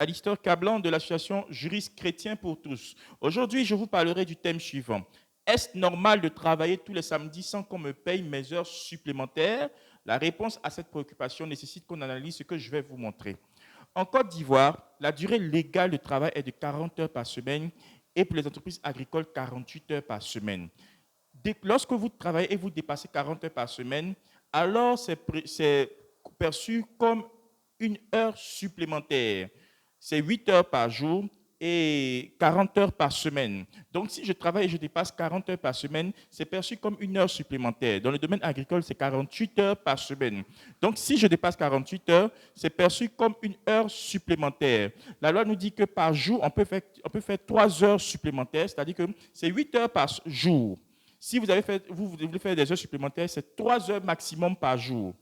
Alistair Cablan de l'association Juristes chrétiens pour tous. Aujourd'hui, je vous parlerai du thème suivant. Est-ce normal de travailler tous les samedis sans qu'on me paye mes heures supplémentaires? La réponse à cette préoccupation nécessite qu'on analyse ce que je vais vous montrer. En Côte d'Ivoire, la durée légale de travail est de 40 heures par semaine et pour les entreprises agricoles, 48 heures par semaine. Lorsque vous travaillez et vous dépassez 40 heures par semaine, alors c'est perçu comme une heure supplémentaire. C'est 8 heures par jour et 40 heures par semaine. Donc, si je travaille et je dépasse 40 heures par semaine, c'est perçu comme une heure supplémentaire. Dans le domaine agricole, c'est 48 heures par semaine. Donc, si je dépasse 48 heures, c'est perçu comme une heure supplémentaire. La loi nous dit que par jour, on peut faire 3 heures supplémentaires, c'est-à-dire que c'est 8 heures par jour. Si vous voulez faire des heures supplémentaires, c'est 3 heures maximum par jour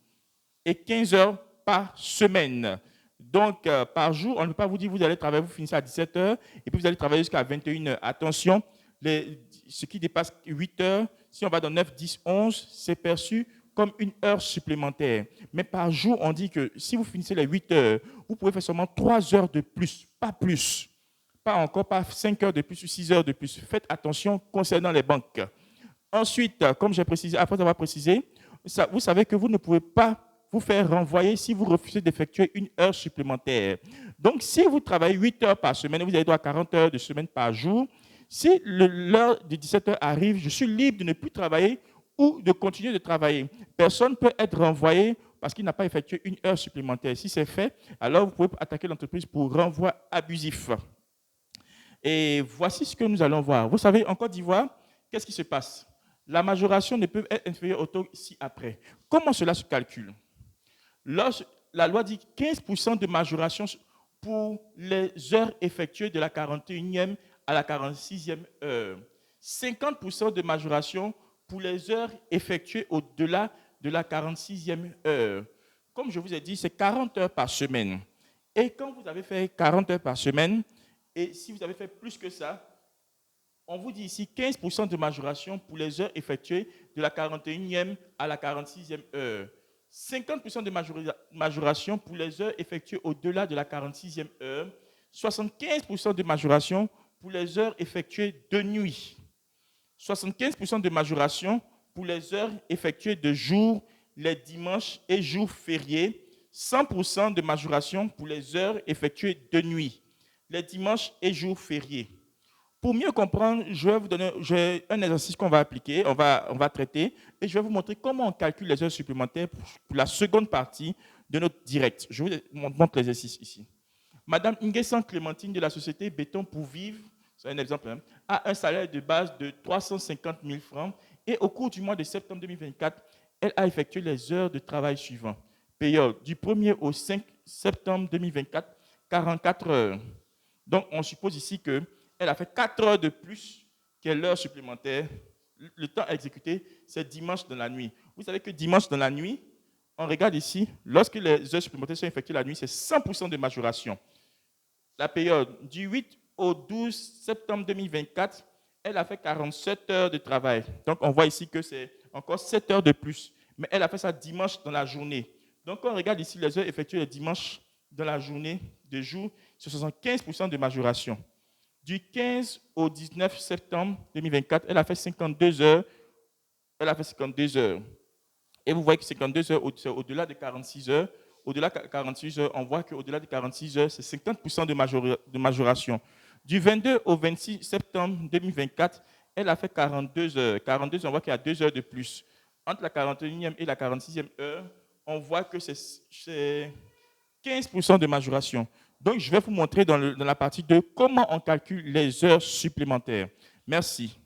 et 15 heures par semaine. Donc, par jour, on ne peut pas vous dire que vous allez travailler, vous finissez à 17 heures et puis vous allez travailler jusqu'à 21 heures. Attention, ce qui dépasse 8 heures, si on va dans 9, 10, 11, c'est perçu comme une heure supplémentaire. Mais par jour, on dit que si vous finissez les 8 heures, vous pouvez faire seulement 3 heures de plus, pas plus. Pas encore, pas 5 heures de plus ou 6 heures de plus. Faites attention concernant les banques. Ensuite, comme j'ai précisé, après avoir précisé, vous savez que vous ne pouvez pas vous faire renvoyer si vous refusez d'effectuer une heure supplémentaire. Donc, si vous travaillez 8 heures par semaine, vous avez droit à 40 heures de semaine par jour. Si l'heure de 17 heures arrive, je suis libre de ne plus travailler ou de continuer de travailler. Personne ne peut être renvoyé parce qu'il n'a pas effectué une heure supplémentaire. Si c'est fait, alors vous pouvez attaquer l'entreprise pour renvoi abusif. Et voici ce que nous allons voir. Vous savez, en Côte d'Ivoire, qu'est-ce qui se passe? La majoration ne peut être inférieure au taux ci-après. Comment cela se calcule? La loi dit 15% de majoration pour les heures effectuées de la 41e à la 46e heure. 50% de majoration pour les heures effectuées au-delà de la 46e heure. Comme je vous ai dit, c'est 40 heures par semaine. Et quand vous avez fait 40 heures par semaine, et si vous avez fait plus que ça, on vous dit ici 15% de majoration pour les heures effectuées de la 41e à la 46e heure. 50% de majoration pour les heures effectuées au-delà de la 46e heure. 75% de majoration pour les heures effectuées de nuit. 75% de majoration pour les heures effectuées de jour, les dimanches et jours fériés. 100% de majoration pour les heures effectuées de nuit, les dimanches et jours fériés. Pour mieux comprendre, je vais vous donner un exercice qu'on va appliquer, on va traiter, et je vais vous montrer comment on calcule les heures supplémentaires pour la seconde partie de notre direct. Je vous montre l'exercice ici. Madame Ingesan Clémentine de la société Béton pour vivre, c'est un exemple, a un salaire de base de 350 000 francs et au cours du mois de septembre 2024, elle a effectué les heures de travail suivantes. Période du 1er au 5 septembre 2024, 44 heures. Donc, on suppose ici qu'elle a fait 4 heures de plus que l'heure supplémentaire. Le temps exécuté, c'est dimanche dans la nuit. Vous savez que dimanche dans la nuit, on regarde ici, lorsque les heures supplémentaires sont effectuées la nuit, c'est 100% de majoration. La période du 8 au 12 septembre 2024, elle a fait 47 heures de travail. Donc, on voit ici que c'est encore 7 heures de plus. Mais elle a fait ça dimanche dans la journée. Donc, quand on regarde ici les heures effectuées le dimanche dans la journée de jour, c'est 75% de majoration. Du 15 au 19 septembre 2024, elle a fait 52 heures. Elle a fait 52 heures. Et vous voyez que 52 heures, c'est au-delà de 46 heures. Au-delà de 46 heures, on voit qu'au-delà de 46 heures, c'est 50% de majoration. Du 22 au 26 septembre 2024, elle a fait 42 heures. 42 heures, on voit qu'il y a 2 heures de plus. Entre la 41e et la 46e heure, on voit que c'est 15% de majoration. Donc, je vais vous montrer dans la partie 2 comment on calcule les heures supplémentaires. Merci.